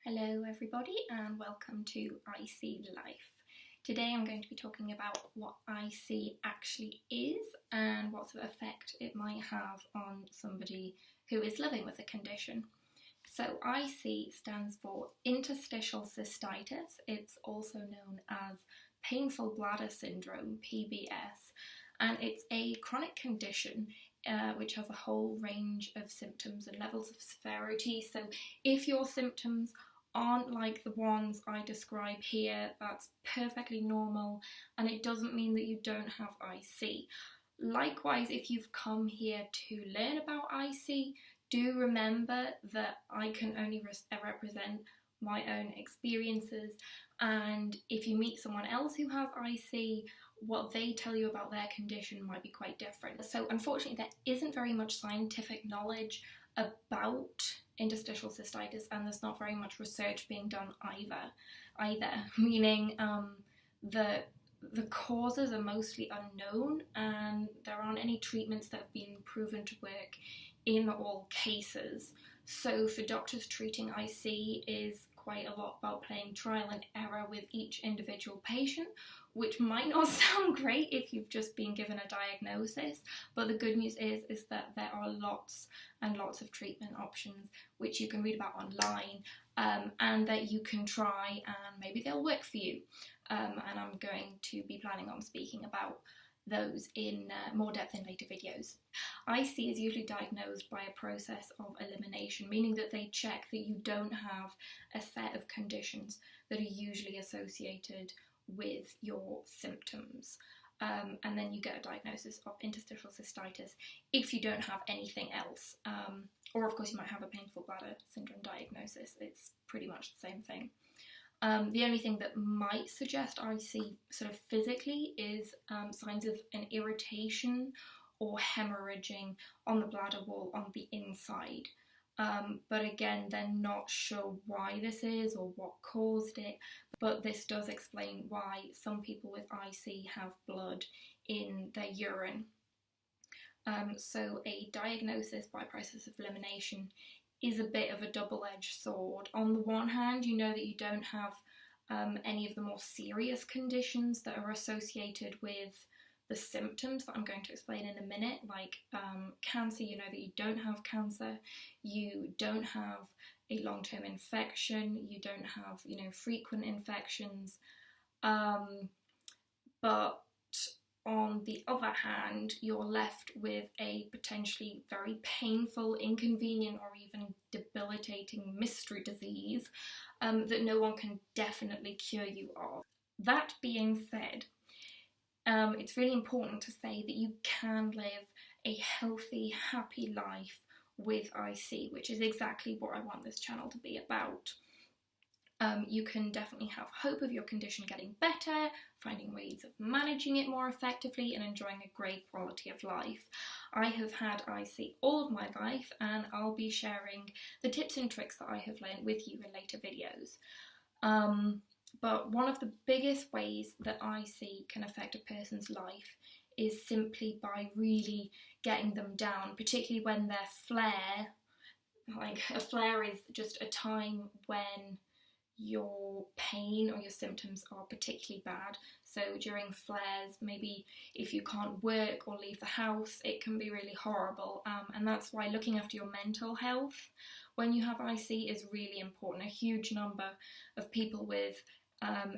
Hello everybody and welcome to IC Life. Today I'm going to be talking about what IC actually is and what sort of effect it might have on somebody who is living with a condition. So IC stands for Interstitial Cystitis. It's also known as Painful Bladder Syndrome, PBS, and it's a chronic condition which has a whole range of symptoms and levels of severity. So if your symptoms aren't like the ones I describe here, that's perfectly normal, and it doesn't mean that you don't have IC. Likewise, if you've come here to learn about IC, do remember that I can only represent my own experiences, and if you meet someone else who has IC, what they tell you about their condition might be quite different. So unfortunately there isn't very much scientific knowledge about interstitial cystitis, and there's not very much research being done either, meaning the causes are mostly unknown and there aren't any treatments that have been proven to work in all cases. So for doctors, treating IC is quite a lot about playing trial and error with each individual patient, which might not sound great if you've just been given a diagnosis, but the good news is that there are lots and lots of treatment options which you can read about online, and that you can try and maybe they'll work for you. And I'm going to be planning on speaking about those in more depth in later videos. IC is usually diagnosed by a process of elimination, meaning that they check that you don't have a set of conditions that are usually associated with your symptoms. And then you get a diagnosis of interstitial cystitis if you don't have anything else. Or of course you might have a painful bladder syndrome diagnosis. It's pretty much the same thing. The only thing that might suggest IC sort of physically is signs of an irritation or hemorrhaging on the bladder wall on the inside. But again, they're not sure why this is or what caused it, but this does explain why some people with IC have blood in their urine. So a diagnosis by process of elimination is a bit of a double-edged sword. On the one hand, you know that you don't have any of the more serious conditions that are associated with the symptoms that I'm going to explain in a minute, like cancer. You know that you don't have cancer, you don't have a long-term infection, you don't have, frequent infections, but on the other hand, you're left with a potentially very painful, inconvenient, or even debilitating mystery disease that no one can definitely cure you of. That being said, it's really important to say that you can live a healthy, happy life with IC, which is exactly what I want this channel to be about. You can definitely have hope of your condition getting better, finding ways of managing it more effectively, and enjoying a great quality of life. I have had IC all of my life, and I'll be sharing the tips and tricks that I have learned with you in later videos. But one of the biggest ways that IC can affect a person's life is simply by really getting them down, particularly when their flare, like a flare is just a time when your pain or your symptoms are particularly bad. So during flares, maybe if you can't work or leave the house, it can be really horrible, and that's why looking after your mental health when you have IC is really important. A huge number of people with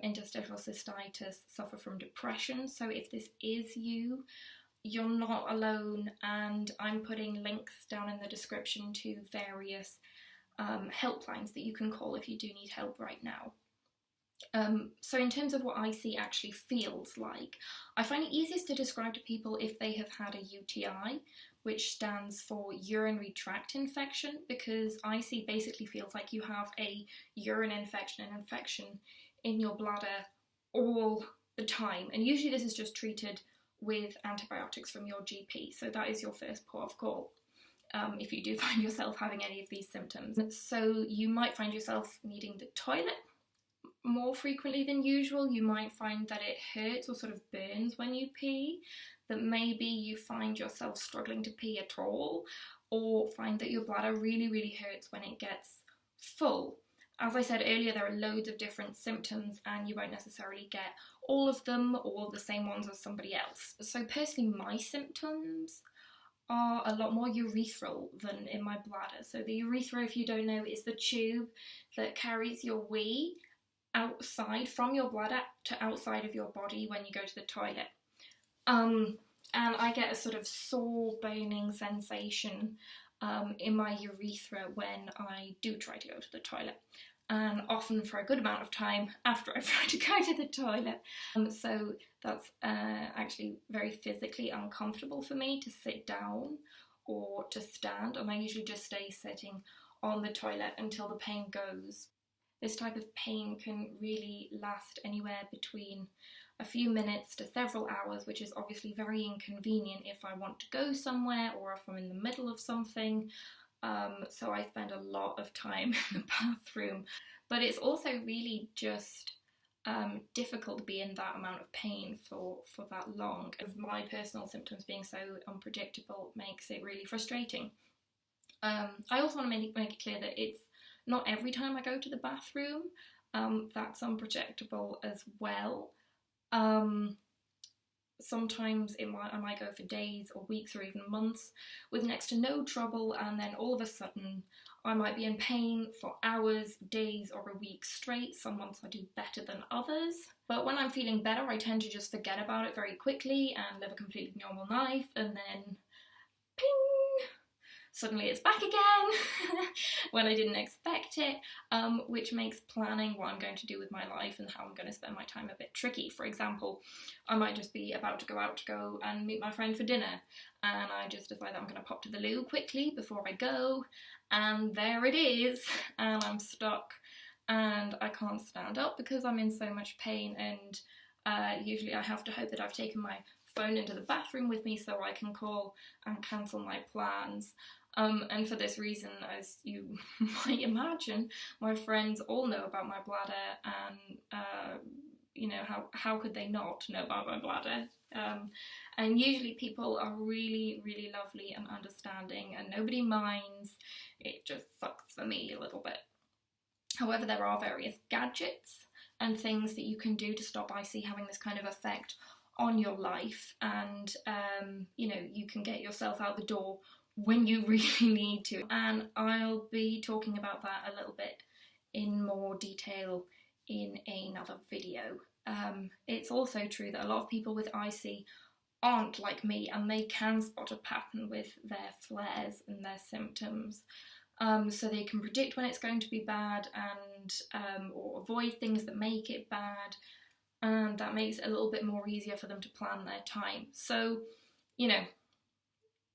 interstitial cystitis suffer from depression, so if this is you, you're not alone, and I'm putting links down in the description to various helplines that you can call if you do need help right now. So in terms of what IC actually feels like, I find it easiest to describe to people if they have had a UTI, which stands for urinary tract infection, because IC basically feels like you have a urine infection, an infection in your bladder all the time, and usually this is just treated with antibiotics from your GP, so that is your first port of call if you do find yourself having any of these symptoms. So you might find yourself needing the toilet more frequently than usual. You might find that it hurts or sort of burns when you pee, that maybe you find yourself struggling to pee at all, or find that your bladder really hurts when it gets full. As I said earlier, there are loads of different symptoms and you won't necessarily get all of them or the same ones as somebody else. So personally, my symptoms are a lot more urethral than in my bladder. So the urethra, if you don't know, is the tube that carries your wee outside from your bladder to outside of your body when you go to the toilet. And I get a sort of sore burning sensation in my urethra when I do try to go to the toilet, and often for a good amount of time after I've tried to go to the toilet. So that's actually very physically uncomfortable for me to sit down or to stand, and I usually just stay sitting on the toilet until the pain goes. This type of pain can really last anywhere between a few minutes to several hours, which is obviously very inconvenient if I want to go somewhere or if I'm in the middle of something. So I spend a lot of time in the bathroom. But it's also really just difficult to be in that amount of pain for that long. My personal symptoms being so unpredictable makes it really frustrating. I also want to make it clear that it's not every time I go to the bathroom that's unpredictable as well. Sometimes I might go for days or weeks or even months with next to no trouble, and then all of a sudden I might be in pain for hours, days or a week straight. Some months I do better than others, but when I'm feeling better I tend to just forget about it very quickly and live a completely normal life, and then ping! Suddenly it's back again when I didn't expect it, which makes planning what I'm going to do with my life and how I'm going to spend my time a bit tricky. For example, I might just be about to go and meet my friend for dinner, and I just decide that I'm going to pop to the loo quickly before I go, and there it is, and I'm stuck and I can't stand up because I'm in so much pain, and usually I have to hope that I've taken my phone into the bathroom with me so I can call and cancel my plans. And for this reason, as you might imagine, my friends all know about my bladder, and you know, how could they not know about my bladder? And usually people are really, really lovely and understanding, and nobody minds. It just sucks for me a little bit. However, there are various gadgets and things that you can do to stop IC having this kind of effect on your life, and you know, you can get yourself out the door when you really need to, and I'll be talking about that a little bit in more detail in another video. It's also true that a lot of people with IC aren't like me, and they can spot a pattern with their flares and their symptoms. So they can predict when it's going to be bad, and or avoid things that make it bad, and that makes it a little bit more easier for them to plan their time. So, you know,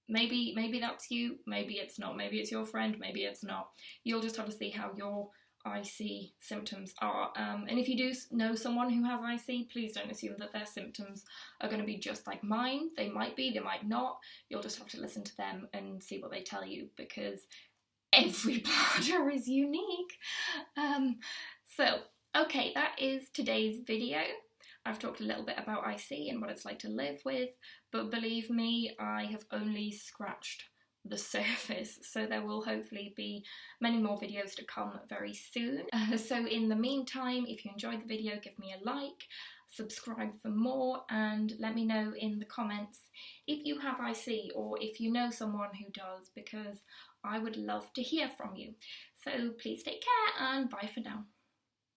maybe that's you, maybe it's not, maybe it's your friend, maybe it's not. You'll just have to see how your IC symptoms are. And if you do know someone who has IC, please don't assume that their symptoms are going to be just like mine. They might be, they might not. You'll just have to listen to them and see what they tell you, because every bladder is unique. So, okay, that is today's video. I've talked a little bit about IC and what it's like to live with, but believe me, I have only scratched the surface, so there will hopefully be many more videos to come very soon. So in the meantime, if you enjoyed the video, give me a like, subscribe for more, and let me know in the comments if you have IC or if you know someone who does, because I would love to hear from you. So please take care and bye for now.